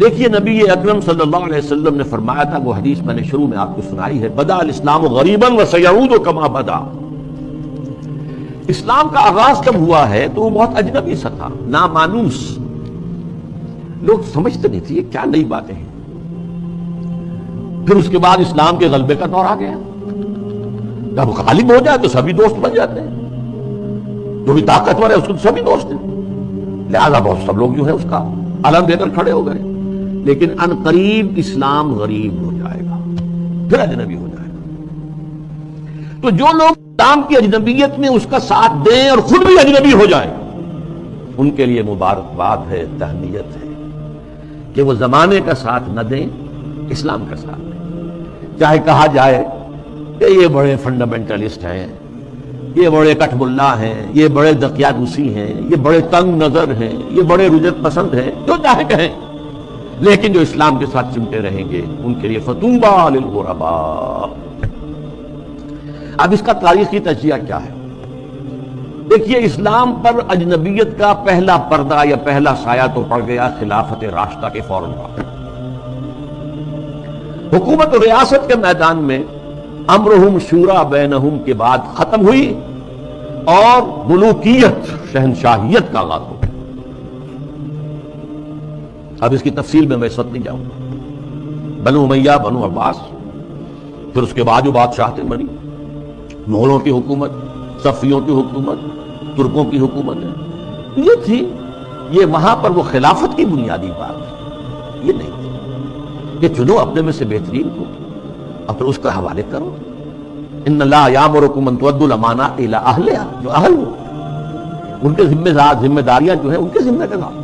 دیکھیے نبی اکرم صلی اللہ علیہ وسلم نے فرمایا تھا، وہ حدیث میں نے شروع میں آپ کو سنائی ہے، بدا الاسلام غریبا وسیعود کما بدا۔ اسلام کا آغاز جب ہوا ہے تو وہ بہت اجنبی سا تھا، نامانوس، لوگ سمجھتے نہیں تھے یہ کیا نئی باتیں ہیں۔ پھر اس کے بعد اسلام کے غلبے کا دور آ گیا، جب غالب ہو جائے تو سبھی دوست بن جاتے ہیں، جو بھی طاقتور ہے اس کو سبھی دوست ہیں، لہذا بہت سب لوگ جو ہے اس کا علم دے کر کھڑے ہو گئے۔ لیکن ان قریب اسلام غریب ہو جائے گا، پھر اجنبی ہو جائے گا۔ تو جو لوگ اسلام کی اجنبیت میں اس کا ساتھ دیں اور خود بھی اجنبی ہو جائیں، ان کے لیے مبارکباد ہے، تہنیت ہے کہ وہ زمانے کا ساتھ نہ دیں، اسلام کا ساتھ دیں۔ چاہے کہا جائے کہ یہ بڑے فنڈامنٹلسٹ ہیں، یہ بڑے کٹھ ملا ہیں، یہ بڑے دقیانوسی ہیں، یہ بڑے تنگ نظر ہیں، یہ بڑے رجت پسند ہیں، جو چاہے کہیں، لیکن جو اسلام کے ساتھ چمٹے رہیں گے ان کے لیے فطوبیٰ للغرباء۔ اب اس کا تاریخی تجزیہ کیا ہے؟ دیکھیے، اسلام پر اجنبیت کا پہلا پردہ یا پہلا سایہ تو پڑ گیا خلافت راشدہ کے فوراً بعد۔ حکومت و ریاست کے میدان میں امرہم شورا بینہم کے بعد ختم ہوئی اور ملوکیت، شہنشاہیت کا آغاز ہو گیا۔ اب اس کی تفصیل میں اس وقت نہیں جاؤں گا۔ بنو امیہ، بنو عباس، پھر اس کے بعد جو بادشاہتیں بنی، مغلوں کی حکومت، صفویوں کی حکومت، ترکوں کی حکومت ہے، یہ تھی، یہ وہاں پر وہ خلافت کی بنیادی بات ہے، یہ نہیں تھی کہ چنو اپنے میں سے بہترین کو اور پھر اس کا حوالے کرو۔ ان اللہ یامرکم ان تؤدوا الامانات الی اہلھا، جو اہل ہو ان کے ذمہ داریاں جو ہیں ان کے ذمہ لگاؤ،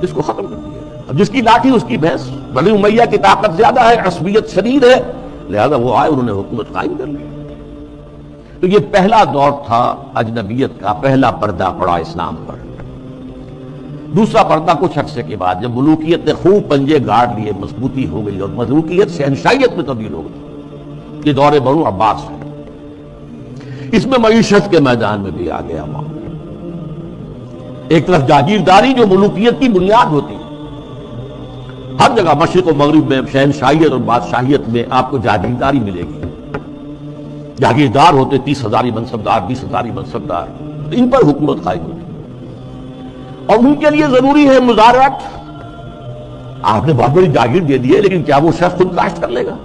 اس کو ختم کر دیا۔ اب جس کی لاٹھی اس کی بھینس، بنی امیہ کی طاقت زیادہ ہے، عصبیت شدید ہے، لہذا وہ آئے، انہوں نے حکومت قائم کر لی۔ تو یہ پہلا دور تھا اجنبیت کا، پہلا پردہ پڑا اسلام پر۔ دوسرا پردہ کچھ عرصے کے بعد جب ملوکیت نے خوب پنجے گاڑ لیے، مضبوطی ہو گئی اور ملوکیت شہنشاہیت میں تبدیل ہو گئی، یہ دور بنو عباس ہے۔ اس میں معیشت کے میدان میں بھی آ گیا معاملہ۔ ایک طرف جاگیرداری جو ملوکیت کی بنیاد ہوتی ہے، ہر جگہ مشرق و مغرب میں شہنشاہیت اور بادشاہیت میں آپ کو جاگیرداری ملے گی۔ جاگیردار ہوتے 30,000 منصبدار، 20,000 منصبدار، ان پر حکومت قائم ہوتی اور ان کے لیے ضروری ہے مزارعت۔ آپ نے بہت بڑی جاگیر دے دی ہے، لیکن کیا وہ شخص خود کاشت کر لے گا؟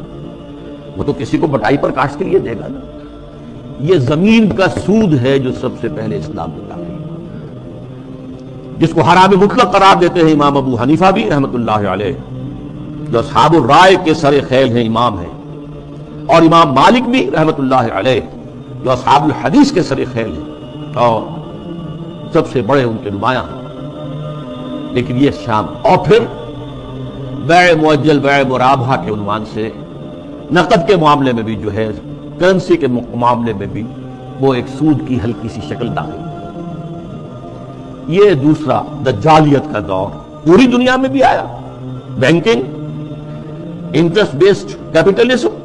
وہ تو کسی کو بٹائی پر کاشت کے لیے دے گا نا۔ یہ زمین کا سود ہے جو سب سے پہلے اسلام میں داخل، جس کو حرام مطلق قرار دیتے ہیں امام ابو حنیفہ بھی رحمۃ اللہ علیہ، جو اصحاب الرائے کے سر خیل ہیں، امام ہیں، اور امام مالک بھی رحمۃ اللہ علیہ جو اصحاب الحدیث کے سر خیل ہیں اور سب سے بڑے ان کے نمایاں ہیں۔ لیکن یہ شام، اور پھر بیع مؤجل، بیع مرابحہ کے عنوان سے نقد کے معاملے میں بھی جو ہے، کرنسی کے معاملے میں بھی وہ ایک سود کی ہلکی سی شکل داخل۔ یہ دوسرا دجالیت کا دور پوری دنیا میں بھی آیا، بینکنگ، انٹرسٹ بیسڈ کیپٹلزم،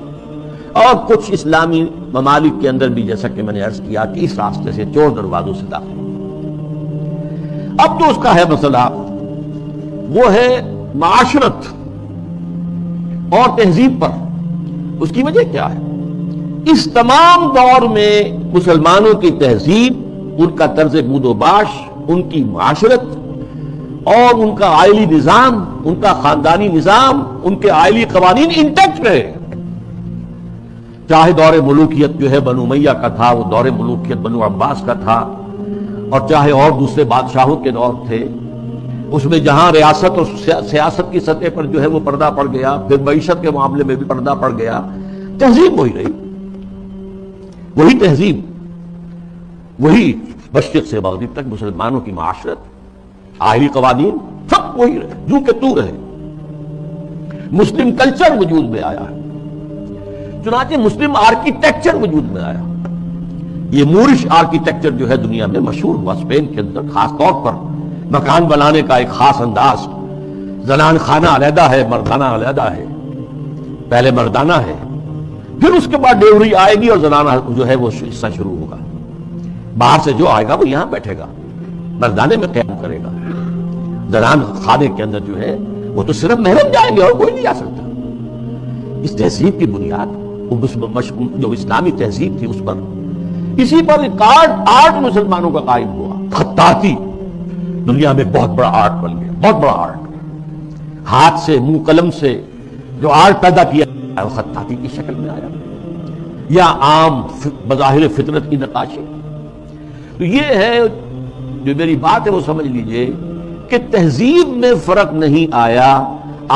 اور کچھ اسلامی ممالک کے اندر بھی، جیسا کہ میں نے عرض کیا کہ اس راستے سے چور دروازوں سے داخل۔ اب تو اس کا ہے مسئلہ، وہ ہے معاشرت اور تہذیب پر۔ اس کی وجہ کیا ہے؟ اس تمام دور میں مسلمانوں کی تہذیب، ان کا طرز بود و باش، ان کی معاشرت اور ان کا عائلی نظام، ان کا خاندانی نظام، ان کے عائلی قوانین انٹیکٹ رہے۔ چاہے دور ملوکیت جو ہے بنو امیہ کا تھا، وہ دور ملوکیت بنو عباس کا تھا، اور چاہے اور دوسرے بادشاہوں کے دور تھے، اس میں جہاں ریاست اور سیاست کی سطح پر جو ہے وہ پردہ پڑ گیا، پھر معیشت کے معاملے میں بھی پردہ پڑ گیا، تہذیب وہی رہی، وہی تہذیب، وہی مشرق سے مغرب تک مسلمانوں کی معاشرت، آئلی قوانین، سب وہی رہے، جو کہ تو رہے۔ مسلم کلچر وجود میں آیا ہے، چنانچہ مسلم آرکیٹیکچر وجود میں آیا۔ یہ مورش آرکیٹیکچر جو ہے دنیا میں مشہور ہوا، اسپین کے اندر خاص طور پر مکان بنانے کا ایک خاص انداز، زنان خانہ علیحدہ ہے، مردانہ علیحدہ ہے، پہلے مردانہ ہے، پھر اس کے بعد ڈیوری آئے گی اور زنانہ جو ہے وہ حصہ شروع ہوگا۔ باہر سے جو آئے گا وہ یہاں بیٹھے گا، مردانے میں قیام کرے گا، زنان خانے کے اندر جو ہے وہ تو صرف محرم جائیں گے اور کوئی نہیں جا سکتا. اس تہذیب کی بنیاد جو اسلامی تہذیب تھی اس پر، اسی پر آرٹ مسلمانوں کا قائم ہوا. خطاطی دنیا میں بہت بڑا آرٹ بن گیا، بہت بڑا آرٹ. ہاتھ سے، منہ قلم سے جو آرٹ پیدا کیا وہ خطاطی کی شکل میں آیا، یا عام بظاہر فطرت کی نقاشی. تو یہ ہے جو میری بات ہے وہ سمجھ لیجئے کہ تہذیب میں فرق نہیں آیا،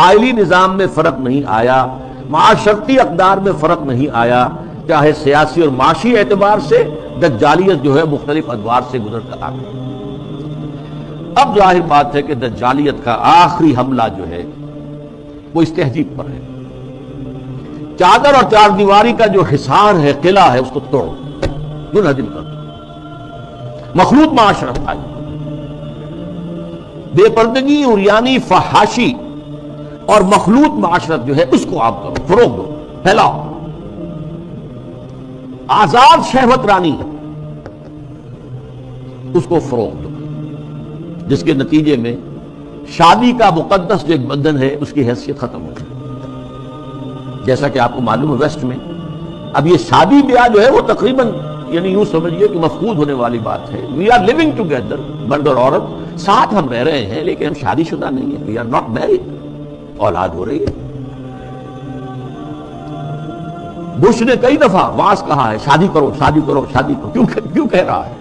آئلی نظام میں فرق نہیں آیا، معاشرتی اقدار میں فرق نہیں آیا، چاہے سیاسی اور معاشی اعتبار سے دجالیت جو ہے مختلف ادوار سے گزر کر آ گئی. اب ظاہر بات ہے کہ دجالیت کا آخری حملہ جو ہے وہ اس تہذیب پر ہے. چادر اور چار دیواری کا جو حصار ہے، قلعہ ہے، اس کو توڑو، منہدم کر دو. مخلوط معاشرت آئی، بے پردگی، عریانی، فحاشی اور مخلوط معاشرت جو ہے اس کو آپ کرو، فروغ دو، پھیلاؤ. آزاد شہوت رانی ہے، اس کو فروغ دو، جس کے نتیجے میں شادی کا مقدس جو ایک بندھن ہے اس کی حیثیت ختم ہو گئی. جیسا کہ آپ کو معلوم ہے ویسٹ میں اب یہ شادی بیاہ جو ہے وہ تقریباً یعنی یوں سمجھیے کہ مفقود ہونے والی بات ہے. وی آر لیونگ ٹوگیدر، مرد اور عورت ساتھ ہم رہ رہے ہیں لیکن ہم شادی شدہ نہیں ہیں. We are not married. اولاد ہو رہی ہے. بش نے کئی دفعہ واز کہا ہے شادی کرو، شادی کرو، شادی کرو. کیوں کہہ رہا ہے؟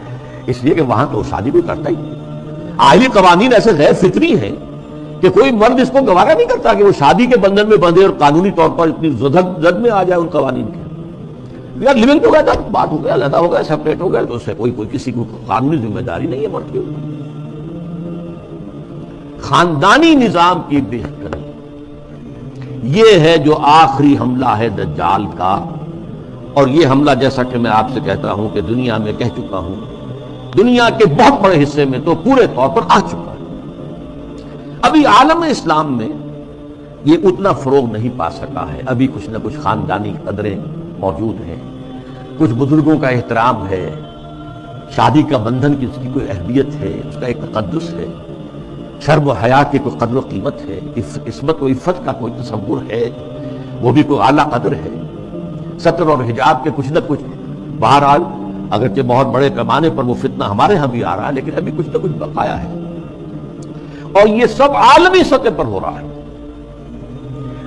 اس لیے کہ وہاں تو شادی بھی کرتا ہی. آئلی قوانین ایسے غیر فطری ہیں کہ کوئی مرد اس کو گوارا نہیں کرتا کہ وہ شادی کے بندھن میں بندھے اور قانونی طور پر اتنی زد میں آ جائے ان قوانین کے. وی آر لیونگ ٹوگیدر، بات ہو گیا، علیحدہ ہو گیا، سیپریٹ ہو گیا، تو اس سے کوئی کسی کو قانونی ذمہ داری نہیں ہے مرد کے اوپر. خاندانی نظام کی بہتری یہ ہے جو آخری حملہ ہے دجال کا. اور یہ حملہ جیسا کہ میں آپ سے کہتا ہوں کہ دنیا میں کہہ چکا ہوں، دنیا کے بہت بڑے حصے میں تو پورے طور پر آ چکا ہے. ابھی عالم اسلام میں یہ اتنا فروغ نہیں پا سکا ہے. ابھی کچھ نہ کچھ خاندانی قدریں موجود ہیں، کچھ بزرگوں کا احترام ہے، شادی کا بندھن کی اس کی کوئی اہمیت ہے، اس کا ایک تقدس ہے، شرم و حیا کی کوئی قدر و قیمت ہے، عصمت و عفت کا کوئی تصور ہے، وہ بھی کوئی اعلیٰ قدر ہے. ستر اور حجاب کے کچھ نہ کچھ بہرحال اگرچہ بہت بڑے پیمانے پر وہ فتنہ ہمارے ہاں بھی آ رہا ہے لیکن ابھی کچھ نہ کچھ بقایا ہے. اور یہ سب عالمی سطح پر ہو رہا ہے.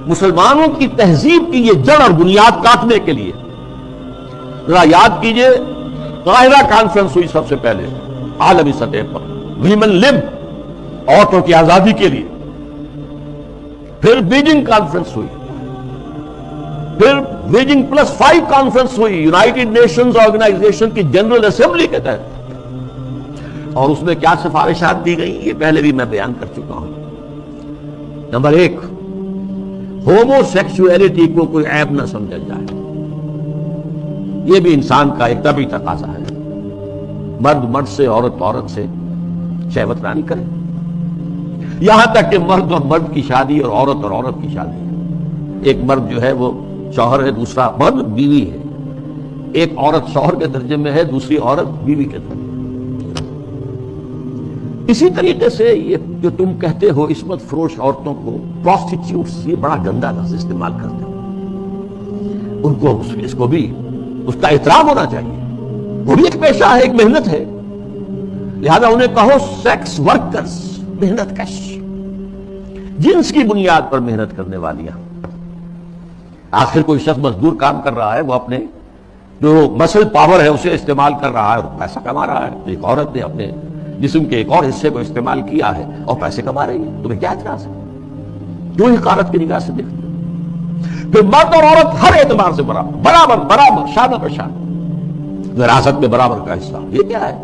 مسلمانوں کی تہذیب کی یہ جڑ اور بنیاد کاٹنے کے لیے ذرا یاد کیجئے، قاہرہ کانفرنس ہوئی سب سے پہلے عالمی سطح پر، ویمن لب، عورتوں کی آزادی کے لیے. پھر بیجنگ کانفرنس ہوئی، پھر بیجنگ +5 کانفرنس ہوئی یونائٹڈ نیشنز آرگنائزیشن کی جنرل اسمبلی کے تحت. اور اس میں کیا سفارشات دی گئی یہ پہلے بھی میں بیان کر چکا ہوں. نمبر 1، ہومو سیکسولیٹی کو کوئی عیب نہ سمجھا جائے. یہ بھی انسان کا ایک طبعی تقاضا ہے. مرد مرد سے، عورت عورت سے شہوت رانی کرے. یہاں تک کہ مرد اور مرد کی شادی اور عورت کی شادی ہے. ایک مرد جو ہے وہ شوہر ہے، دوسرا مرد بیوی ہے. ایک عورت شوہر کے درجے میں ہے، دوسری عورت بیوی کے درجے میں. اسی طریقے سے یہ جو تم کہتے ہو عصمت فروش عورتوں کو پروسٹیٹیوٹس، یہ بڑا گندا لفظ استعمال کرتے ہو. ان کو اس کو بھی اس کا احترام ہونا چاہیے. وہ بھی ایک پیشہ ہے، ایک محنت ہے. لہذا انہیں کہو سیکس ورکرز، محنت کش، جنس کی بنیاد پر محنت کرنے والیاں. آخر کوئی شخص مزدور کام کر رہا ہے، وہ اپنے جو مسل پاور ہے اسے استعمال کر رہا ہے اور پیسہ کما رہا ہے. ایک عورت نے اپنے جسم کے ایک اور حصے کو استعمال کیا ہے اور پیسے کما رہی ہے. تمہیں کیا اعتراض ہے؟ کیوں حقارت کی نگاہ سے دیکھتے؟ پھر مرد اور عورت ہر اعتبار سے برابر شانہ بہ شانہ. وراثت میں برابر کا حصہ، یہ کیا ہے؟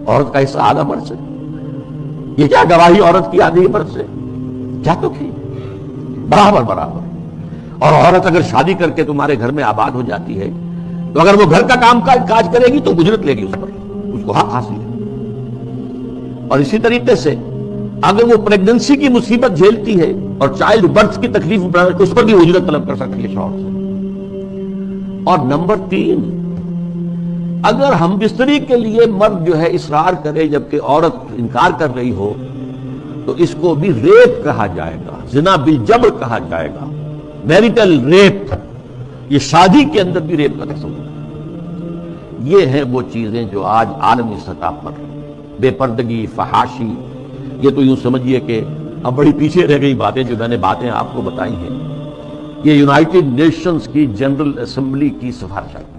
عورت کا حصہ آدھا مرد سے. یہ کیا گواہی عورت کی آدھی مرد سے؟ کیا تو کی برابر. اور عورت اگر شادی کر کے تمہارے گھر میں آباد ہو جاتی ہے تو اگر وہ گھر کا کام کاج کرے گی تو اجرت لے گی اس پر، اس کو حق حاصل ہے. اور اسی طریقے سے اگر وہ پریگننسی کی مصیبت جھیلتی ہے اور چائلڈ برتھ کی تکلیف اس پر بھی اجرت طلب کر سکتی ہے شوہر سے. اور نمبر 3، اگر ہم بستری کے لیے مرد جو ہے اصرار کرے جبکہ عورت انکار کر رہی ہو تو اس کو بھی ریپ کہا جائے گا، زنا بالجبر کہا جائے گا، میریٹل ریپ، یہ شادی کے اندر بھی ریپ کا تصور ہے۔ یہ ہیں وہ چیزیں جو آج عالمی سطح پر بے پردگی، فحاشی، یہ تو یوں سمجھیے کہ اب بڑی پیچھے رہ گئی باتیں جو میں نے باتیں آپ کو بتائی ہیں، یہ یونائٹڈ نیشنز کی جنرل اسمبلی کی سفارش ہے۔